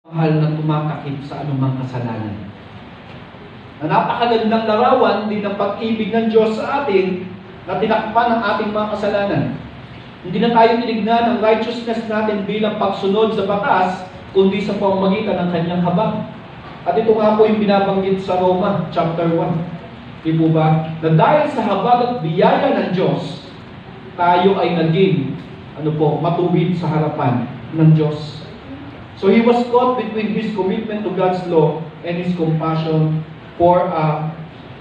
mahal na tumatakip sa anumang kasalanan. Na napakagandang larawan din ng pag-ibig ng Diyos sa atin na tinakpan ang ating mga kasalanan. Hindi na tayo tinignan ang righteousness natin bilang pagsunod sa batas, kundi sa pamamagitan ng kanyang habag. At ito nga po yung binabanggit sa Roma, chapter 1. Di po ba? Na dahil sa habag at biyaya ng Diyos, tayo ay naging matuwid sa harapan ng Diyos. So he was caught between his commitment to God's law and his compassion for a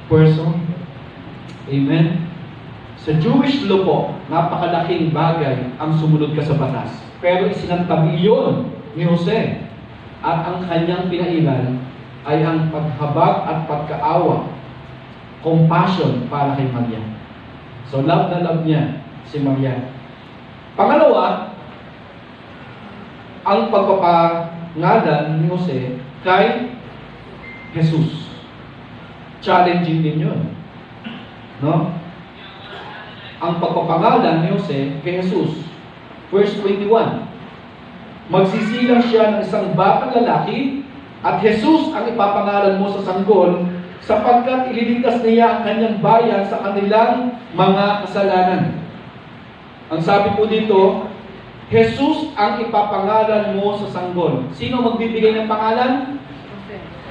person. Amen? Sa Jewish law po, napakalaking bagay ang sumunod ka sa batas. Pero isinantabi yun ni Jose. At ang kanyang pinairal ay ang paghabag at pagkaawa, compassion para kay Maria. So love na love niya si Maria. Pangalawa, ang pagpapangalan ni Jose kay Jesus. Challenging din yun. No? Ang pagpapangalan ni Jose kay Jesus. Verse 21. Magsisilang siya ng isang batang lalaki at Jesus ang ipapangalan mo sa sanggol sapagkat ililigtas niya ang kanyang bayan sa kanilang mga kasalanan. Ang sabi po dito, Jesus ang ipapangalan mo sa sanggol. Sino magbibigay ng pangalan?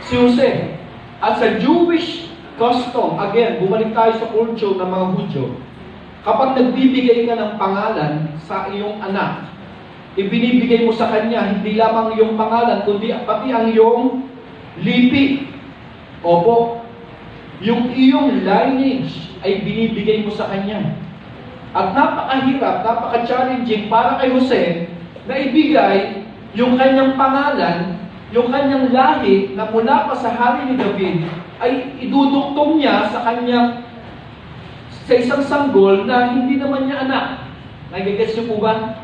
Si Jose. At sa Jewish custom, again, bumalik tayo sa culture ng mga Hudyo, kapag nagbibigay ka ng pangalan sa iyong anak, ibinibigay mo sa kanya hindi lamang iyong pangalan, kundi pati ang iyong lipi. Opo, yung iyong lineage ay binibigay mo sa kanya. At napakahirap, napaka-challenging para kay Jose na ibigay yung kanyang pangalan, yung kanyang lahi na mula pa sa hari ni David ay iduduktong niya sa kanyang sa isang sanggol na hindi naman niya anak. Nagigets niyo po ba?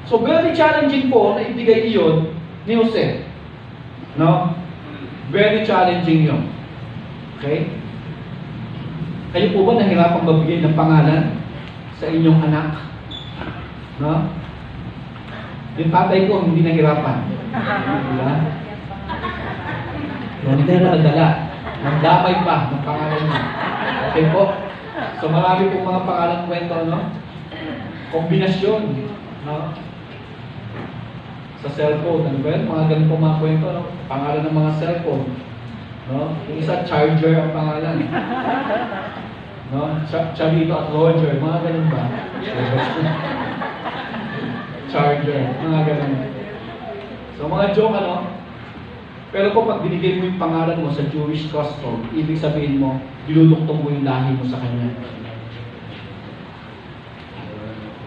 So very challenging po na ibigay iyon ni Jose. No? Very challenging yun. Okay? Kayo po ba nahirapang magbigay ng pangalan sa inyong anak? No? Yung tatay ko hindi nahirapan. Diba? No, hindi pa nagdala. Nagdamay pa ng pangalan niya. Okay po? So marami pong mga pangalan kwento, no? Kombinasyon, no? Sa cellphone, ano ba yun? Mga ganito mga kwento, no? Pangalan ng mga cellphone. No? Yung isa, Charger ang pangalan. No? Charito at Roger, mga ganun ba? Charger, mga ganun. So mga joke, ano? Pero kung pag binigay mo yung pangalan mo sa Jewish custom, ibig sabihin mo, diluduktong mo yung lahi mo sa kanya.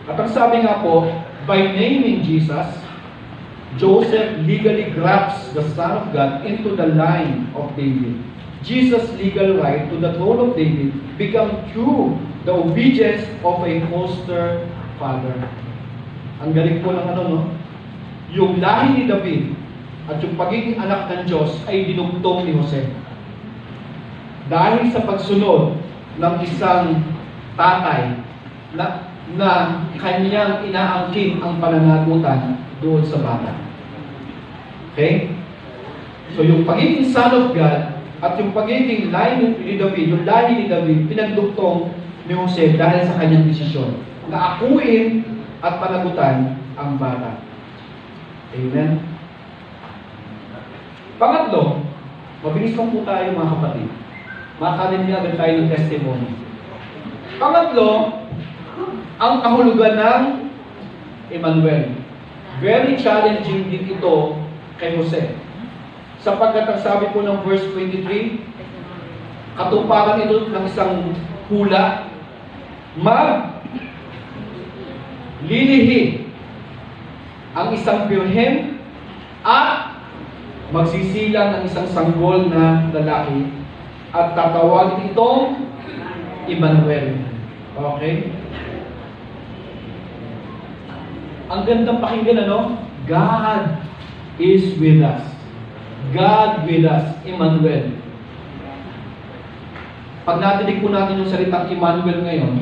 At ang sabi nga po, by naming Jesus, Joseph legally grabs the Son of God into the line of David. Jesus' legal right to the throne of David become through the obedience of a foster father. Ang galing po ng no? Yung lahi ni David at yung pagiging anak ng Diyos ay dinugtong ni Jose. Dahil sa pagsunod ng isang tatay na kanyang inaangkin ang pananagutan doon sa bata. Okay? So yung pagiging Son of God at yung pagiging line ni David, yung lahi ni David, pinagdugtong ni Jose dahil sa kanyang desisyon na akuin at panagutan ang bata. Amen? Pangatlo, mabilis lang po tayo mga kapatid. Makakanin niya agad tayo ng testimony. Pangatlo, ang kahulugan ng Emmanuel. Very challenging din ito kay Jose. Sapagkat ang sabi po ng verse 23, katuparan ito ng isang hula, lilihi ang isang birhen at magsisilang ng isang sanggol na lalaki at tatawagin itong Emmanuel. Okay? Ang gandang pakinggan, ano? God is with us. God with us, Emmanuel. Pag natinig po natin yung salitang Emmanuel ngayon,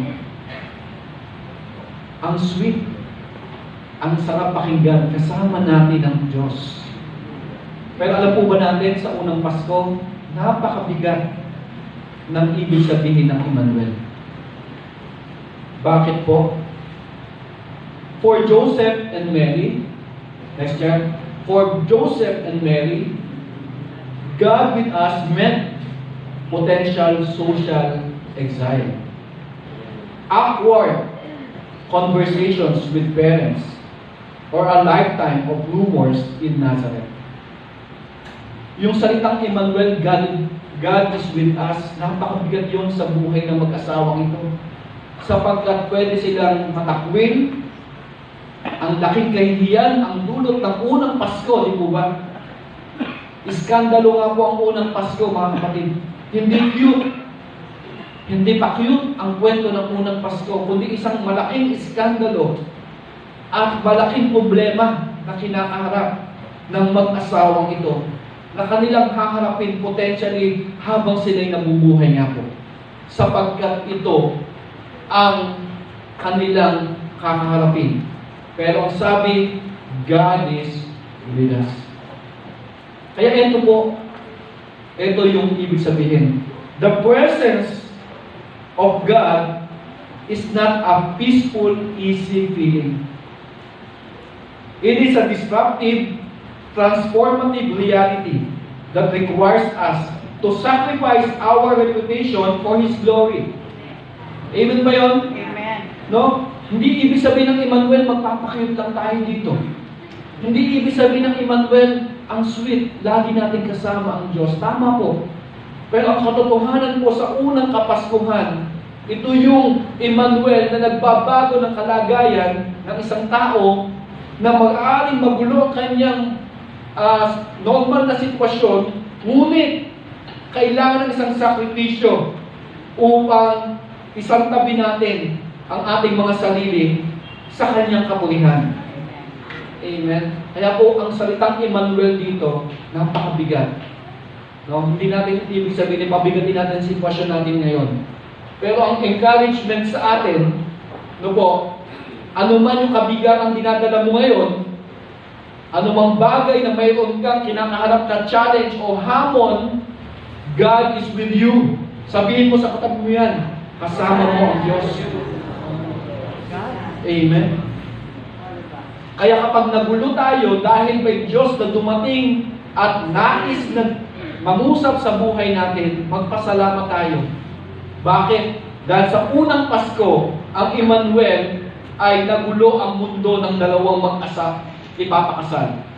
ang sweet, ang sarap pakinggan, kasama natin ang Diyos. Pero alam po ba natin sa unang Pasko, napakabigat ng ibig sabihin ng Emmanuel. Bakit po? For Joseph and Mary, next year, for Joseph and Mary, God with us meant potential social exile. Awkward conversations with parents, or a lifetime of rumors in Nazareth. Yung salitang Emmanuel, God is with us, napakabigat yun sa buhay ng mag-asawang ito. Sapagkat pwede silang matakwin, ang laking kahihiyan, ang dulot ng unang Pasko, di po ba? Iskandalo nga po ang unang Pasko, mga kapatid. Hindi cute. Hindi pa cute ang kwento ng unang Pasko, kundi isang malaking iskandalo at malaking problema na kinakaharap ng mag-asawang ito, na kanilang haharapin potentially habang sila'y nabubuhay nga po. Sapagkat ito ang kanilang kakaharapin. Pero ang sabi, God is with us. Kaya ito po, ito yung ibig sabihin. The presence of God is not a peaceful, easy feeling. It is a disruptive, transformative reality that requires us to sacrifice our reputation for His glory. Amen ba yun? Amen. No? Hindi ibig sabihin ng Emmanuel, magpapakayot lang tayo dito. Hindi ibig sabihin ng Emmanuel, ang sweet, lagi natin kasama ang Diyos. Tama po. Pero ang katotohanan po sa unang Kapaskuhan, ito yung Emmanuel na nagbabago ng kalagayan ng isang tao na mag-aaring magulo ang kanyang normal na sitwasyon, ngunit kailangan ng isang sakripisyo upang isang tabi natin ang ating mga sarili sa kanyang kapulihan. Amen. Kaya po ang salitang Emmanuel dito, napakabigat. No? Hindi natin ibig sabihin, pabigatin natin ang sitwasyon natin ngayon. Pero ang encouragement sa atin, no po, ano man yung kabigatan dinadala mo ngayon, anumang bagay na mayroon kang kinakaharap na challenge o hamon, God is with you. Sabihin mo sa katabi mo yan, kasama mo ang Diyos. Amen. Kaya kapag nagulo tayo dahil may Diyos na dumating at nais na mangusap sa buhay natin, magpasalamat tayo. Bakit? Dahil sa unang Pasko, ang Emmanuel ay nagulo ang mundo ng dalawang ipapakasal.